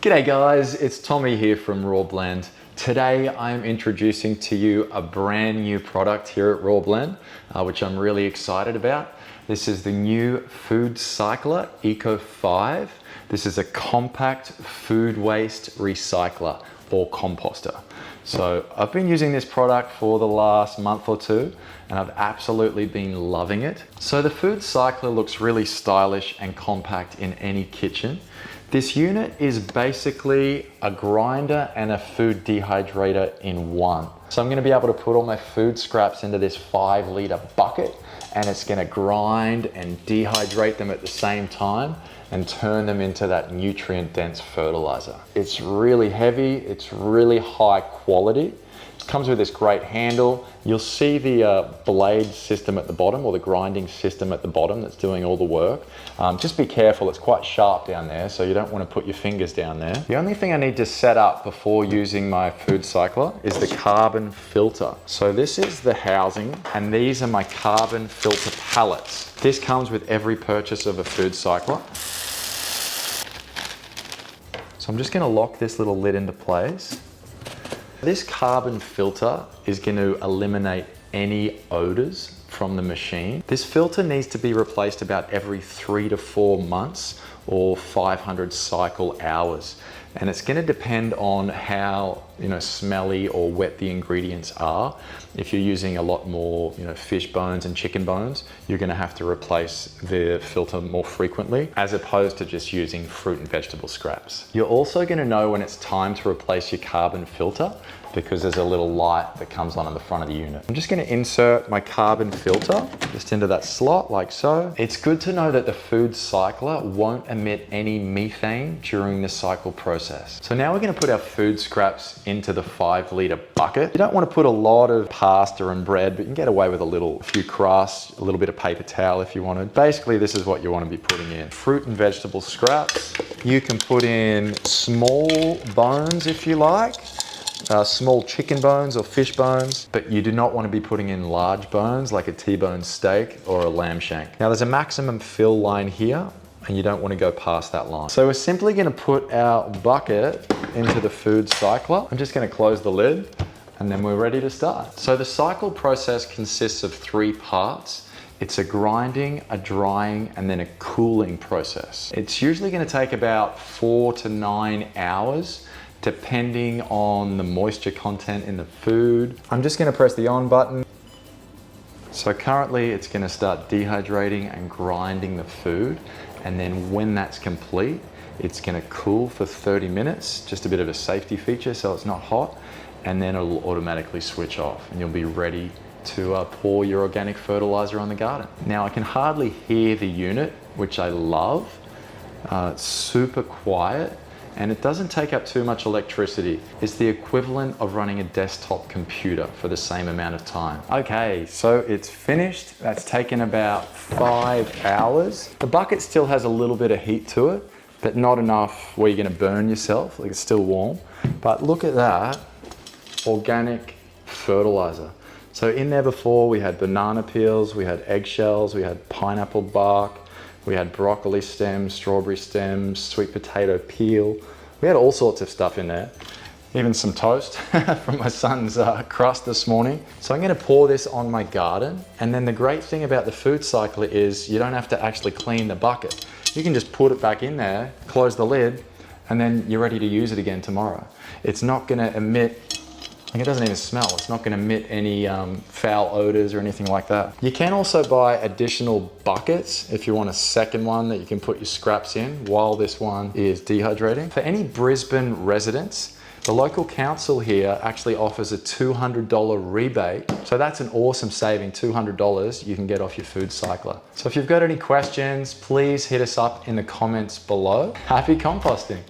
G'day guys, it's Tommy here from Raw Blend. Today I'm introducing to you a brand new product here at Raw Blend, which I'm really excited about. This is the new FoodCycler Eco 5. This is a compact food waste recycler or composter. So I've been using this product for the last month or two and I've absolutely been loving it. So the FoodCycler looks really stylish and compact in any kitchen. This unit is basically a grinder and a food dehydrator in one. So I'm going to be able to put all my food scraps into this 5-litre bucket and it's going to grind and dehydrate them at the same time and turn them into that nutrient-dense fertilizer. It's really heavy, it's really high quality. It comes with this great handle. You'll see the blade system at the bottom, or the grinding system at the bottom that's doing all the work. Just be careful, it's quite sharp down there, so you don't want to put your fingers down there. The only thing I need to set up before using my FoodCycler is the carbon filter. So this is the housing, and these are my carbon filter pallets. This comes with every purchase of a FoodCycler. So I'm just going to lock this little lid into place. This carbon filter is going to eliminate any odors from the machine. This filter needs to be replaced about every 3 to 4 months or 500 cycle hours. And it's going to depend on how smelly or wet the ingredients are. If you're using a lot more fish bones and chicken bones, you're going to have to replace the filter more frequently as opposed to just using fruit and vegetable scraps. You're also going to know when it's time to replace your carbon filter because there's a little light that comes on in the front of the unit. I'm just going to insert my carbon filter just into that slot like so. It's good to know that the FoodCycler won't emit any methane during the cycle process. So now we're going to put our food scraps into the 5-litre bucket. You don't want to put a lot of pasta and bread, but you can get away with a few crusts, a little bit of paper towel if you wanted. Basically, this is what you want to be putting in. Fruit and vegetable scraps. You can put in small bones if you like. Small chicken bones or fish bones, but you do not want to be putting in large bones like a T-bone steak or a lamb shank. Now there's a maximum fill line here and you don't want to go past that line. So we're simply going to put our bucket into the FoodCycler. I'm just going to close the lid and then we're ready to start. So the cycle process consists of 3 parts. It's a grinding, a drying, and then a cooling process. It's usually going to take about 4 to 9 hours depending on the moisture content in the food. I'm just going to press the on button. So currently it's going to start dehydrating and grinding the food, and then when that's complete it's going to cool for 30 minutes, just a bit of a safety feature so it's not hot, and then it'll automatically switch off and you'll be ready to pour your organic fertilizer on the garden. Now I can hardly hear the unit, which I love. It's super quiet and it doesn't take up too much electricity. It's the equivalent of running a desktop computer for the same amount of time. Okay, so it's finished. That's taken about 5 hours. The bucket still has a little bit of heat to it, but not enough where you're gonna burn yourself, like it's still warm. But look at that, organic fertilizer. So in there before we had banana peels, we had eggshells, we had pineapple bark, we had broccoli stems, strawberry stems, sweet potato peel. We had all sorts of stuff in there. Even some toast from my son's crust this morning. So I'm gonna pour this on my garden. And then the great thing about the FoodCycler is you don't have to actually clean the bucket. You can just put it back in there, close the lid, and then you're ready to use it again tomorrow. It's not gonna emit, it doesn't even smell. It's not going to emit any foul odors or anything like that. You can also buy additional buckets if you want a second one that you can put your scraps in while this one is dehydrating. For any Brisbane residents, the local council here actually offers a $200 rebate. So that's an awesome saving, $200 you can get off your FoodCycler. So if you've got any questions, please hit us up in the comments below. Happy composting.